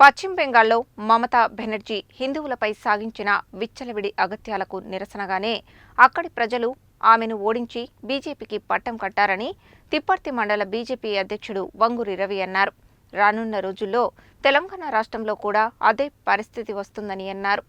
పశ్చిమ బెంగాల్లో మమతా బెనర్జీ హిందువులపై సాగించిన విచ్చలవిడి అగత్యాలకు నిరసనగానే అక్కడి ప్రజలు ఆమెను ఓడించి బీజేపీకి పట్టం కట్టారని తిప్పర్తి మండల బీజేపీ అధ్యక్షుడు వంగూరి రవి అన్నారు. రానున్న రోజుల్లో తెలంగాణ రాష్ట్రంలో కూడా అదే పరిస్థితి వస్తుందని అన్నారు.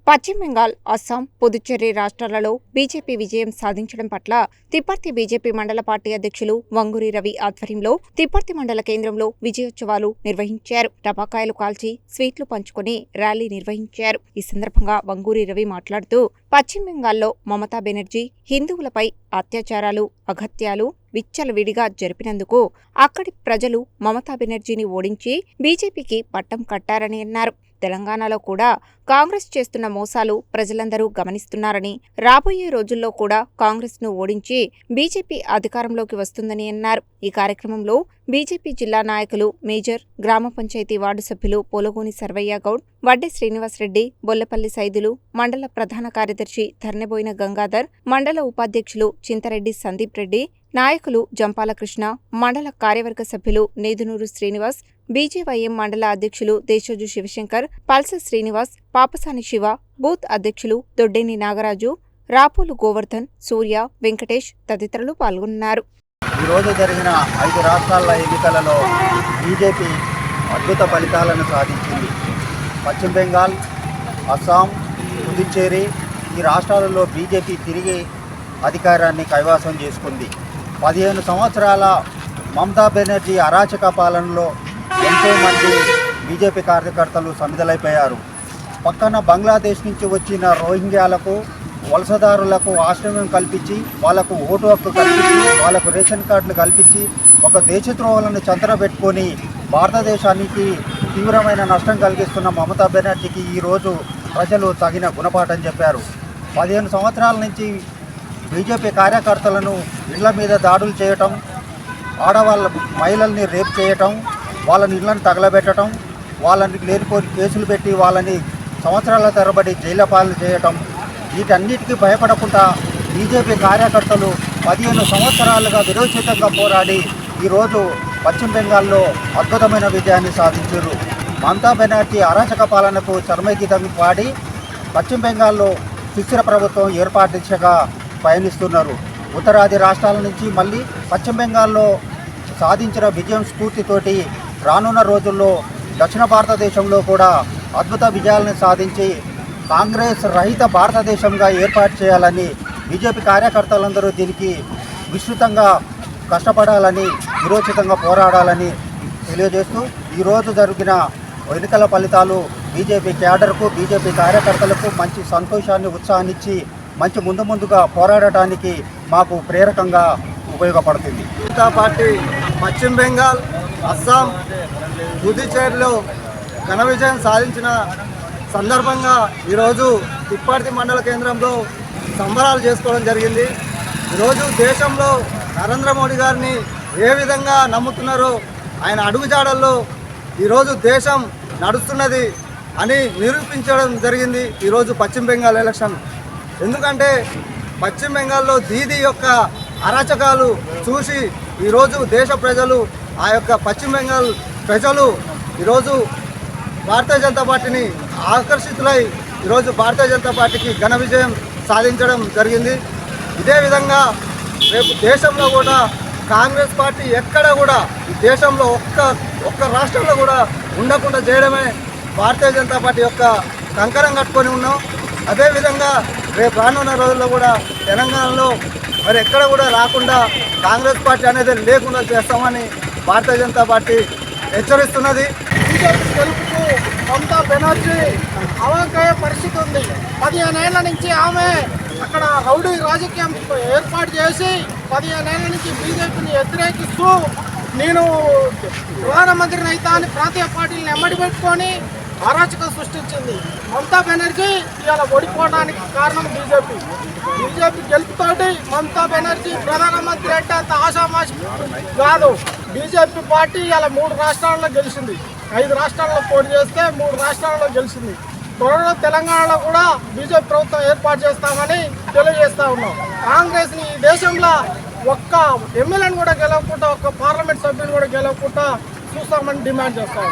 పశ్చిమ బెంగాల్, అస్సాం, పుదుచ్చేరి రాష్ట్రాలలో బీజేపీ విజయం సాధించడం పట్ల తిప్పర్తి బీజేపీ మండల పార్టీ అధ్యక్షులు వంగూరి రవి ఆధ్వర్యంలో తిప్పర్తి మండల కేంద్రంలో విజయోత్సవాలు నిర్వహించారు. టపాకాయలు కాల్చి స్వీట్లు పంచుకుని ర్యాలీ నిర్వహించారు. ఈ సందర్భంగా వంగూరి రవి మాట్లాడుతూ పశ్చిమ బెంగాల్లో మమతా బెనర్జీ హిందువులపై అత్యాచారాలు, అగత్యాలు విచ్చలవిడిగా జరిపినందుకు అక్కడి ప్రజలు మమతా బెనర్జీని ఓడించి బీజేపీకి పట్టం కట్టారని అన్నారు. తెలంగాణలో కూడా కాంగ్రెస్ చేస్తున్న మోసాలు ప్రజలందరూ గమనిస్తున్నారని, రాబోయే రోజుల్లో కూడా కాంగ్రెస్ను ఓడించి బీజేపీ అధికారంలోకి వస్తుందని అన్నారు. ఈ కార్యక్రమంలో బీజేపీ జిల్లా నాయకులు మేజర్, గ్రామ పంచాయతీ వార్డు సభ్యులు పోలగోని సర్వయ్య గౌడ్, వడ్డే శ్రీనివాసరెడ్డి, బొల్లపల్లి సైదులు, మండల ప్రధాన కార్యదర్శి ధర్నెబోయిన గంగాధర్, మండల ఉపాధ్యక్షులు చింతరెడ్డి సందీప్ రెడ్డి, నాయకులు జంపాల కృష్ణ, మండల కార్యవర్గ సభ్యులు నేదునూరు శ్రీనివాస్, బీజేవైఎం మండల అధ్యక్షులు దేశోజు శివశంకర్, పల్స శ్రీనివాస్, పాపసాని శివ, బూత్ అధ్యక్షులు దొడ్డేని నాగరాజు, రాపోలు గోవర్ధన్, సూర్య, వెంకటేష్ తదితరులు పాల్గొన్నారు. ఈరోజు జరిగిన 5 రాష్ట్రాల ఎన్నికలలో బీజేపీ అద్భుత ఫలితాలను సాధించింది. పశ్చిమ బెంగాల్, అస్సాం, పుదుచ్చేరి ఈ రాష్ట్రాలలో బీజేపీ తిరిగి అధికారాన్ని కైవసం చేసుకుంది. 15 సంవత్సరాల మమతా బెనర్జీ అరాచక పాలనలో ఎంతోమంది బీజేపీ కార్యకర్తలు సమిధలైపోయారు. పక్కన బంగ్లాదేశ్ నుంచి వచ్చిన రోహింగ్యాలకు, వలసదారులకు ఆశ్రయం కల్పించి, వాళ్లకు ఓటు హక్కు కల్పించి, వాళ్లకు రేషన్ కార్డులు కల్పించి ఒక దేశద్రోహులను చెంతరబెట్టుకొని భారతదేశానికి తీవ్రమైన నష్టం కలిగిస్తున్న మమతా బెనర్జీకి ఈరోజు ప్రజలు తగిన గుణపాఠం చెప్పారు. 15 సంవత్సరాల నుంచి బీజేపీ కార్యకర్తలను ఇళ్ల మీద దాడులు చేయటం, ఆడవాళ్ళ మహిళల్ని రేప్ చేయటం, వాళ్ళని ఇళ్లను తగలబెట్టడం, వాళ్ళని లేనిపోని కేసులు పెట్టి వాళ్ళని సంవత్సరాల తరబడి జైలు పాలన చేయటం, వీటన్నిటికీ భయపడకుండా బీజేపీ కార్యకర్తలు 15 సంవత్సరాలుగా విరోచితంగా పోరాడి ఈరోజు పశ్చిమ బెంగాల్లో అద్భుతమైన విజయాన్ని సాధించారు. మమతా బెనర్జీ అరాచక పాలనకు చర్మగీతం పాడి పశ్చిమ బెంగాల్లో సుస్థిర ప్రభుత్వం ఏర్పాటు దిశగా పయనిస్తున్నారు. ఉత్తరాది రాష్ట్రాల నుంచి మళ్ళీ పశ్చిమ బెంగాల్లో సాధించిన విజయం స్ఫూర్తితోటి రానున్న రోజుల్లో దక్షిణ భారతదేశంలో కూడా అద్భుత విజయాలను సాధించి కాంగ్రెస్ రహిత భారతదేశంగా ఏర్పాటు చేయాలని బీజేపీ కార్యకర్తలందరూ దీనికి విస్తృతంగా కష్టపడాలని, విరోచితంగా పోరాడాలని తెలియజేస్తూ ఈరోజు జరిగిన ఎన్నికల ఫలితాలు బీజేపీ క్యాడర్కు, బీజేపీ కార్యకర్తలకు మంచి సంతోషాన్ని, ఉత్సాహాన్నిచ్చి మంచి ముందుగా పోరాడటానికి మాకు ప్రేరకంగా ఉపయోగపడుతుంది. మమతా పార్టీ పశ్చిమ బెంగాల్, అస్సాం, పుదుచ్చేరిలో ఘన విజయం సాధించిన సందర్భంగా ఈరోజు తిప్పర్తి మండల కేంద్రంలో సంబరాలు చేసుకోవడం జరిగింది. ఈరోజు దేశంలో నరేంద్ర మోడీ గారిని ఏ విధంగా నమ్ముతున్నారో ఆయన అడుగుజాడల్లో ఈరోజు దేశం నడుస్తున్నది అని నిరూపించడం జరిగింది ఈరోజు పశ్చిమ బెంగాల్ ఎలక్షన్. ఎందుకంటే పశ్చిమ బెంగాల్లో దీదీ యొక్క అరాచకాలు చూసి ఈరోజు దేశ ప్రజలు, ఆ యొక్క పశ్చిమ బెంగాల్ ప్రజలు ఈరోజు భారతీయ జనతా పార్టీని ఆకర్షితులై ఈరోజు భారతీయ జనతా పార్టీకి ఘన విజయం సాధించడం జరిగింది. ఇదే విధంగా రేపు దేశంలో కూడా కాంగ్రెస్ పార్టీ ఎక్కడ కూడా ఈ దేశంలో ఒక్క రాష్ట్రంలో కూడా ఉండకుండా చేయడమే భారతీయ జనతా పార్టీ యొక్క కంకణం కట్టుకొని ఉన్నాం. అదేవిధంగా రేపు రానున్న రోజుల్లో కూడా తెలంగాణలో మరి ఎక్కడ కూడా రాకుండా కాంగ్రెస్ పార్టీ అనేది లేకుండా చేస్తామని భారతీయ జనతా పార్టీ హెచ్చరిస్తున్నది. బీజేపీ గెలుపుకు మమతా బెనర్జీ అవాంకయ్యే పరిస్థితి ఉంది. 15 ఏళ్ల నుంచి ఆమె అక్కడ రౌడీ రాజకీయం ఏర్పాటు చేసి 15 ఏళ్ల నుంచి బీజేపీని వ్యతిరేకిస్తూ నేను ప్రధానమంత్రిని అయితే అని ప్రాంతీయ పార్టీలను ఎమ్మడి పెట్టుకొని అరాచకం సృష్టించింది. మమతా బెనర్జీ ఇవాళ ఓడిపోవడానికి కారణం బీజేపీ గెలుపుతోటి మమతా బెనర్జీ ప్రధానమంత్రి అంటే అంత ఆషామాషి కాదు. బీజేపీ పార్టీ ఇవాళ 3 రాష్ట్రాల్లో గెలిచింది. 5 రాష్ట్రాల్లో పోటీ చేస్తే 3 రాష్ట్రాల్లో గెలిచింది. త్వరలో తెలంగాణలో కూడా బీజేపీ ప్రభుత్వం ఏర్పాటు చేస్తామని తెలియజేస్తా ఉన్నాం. కాంగ్రెస్ని ఈ దేశంలో ఒక్క ఎమ్మెల్యేని కూడా గెలవకుండా, ఒక్క పార్లమెంట్ సభ్యుని కూడా గెలవకుండా చూస్తామని డిమాండ్ చేస్తాం.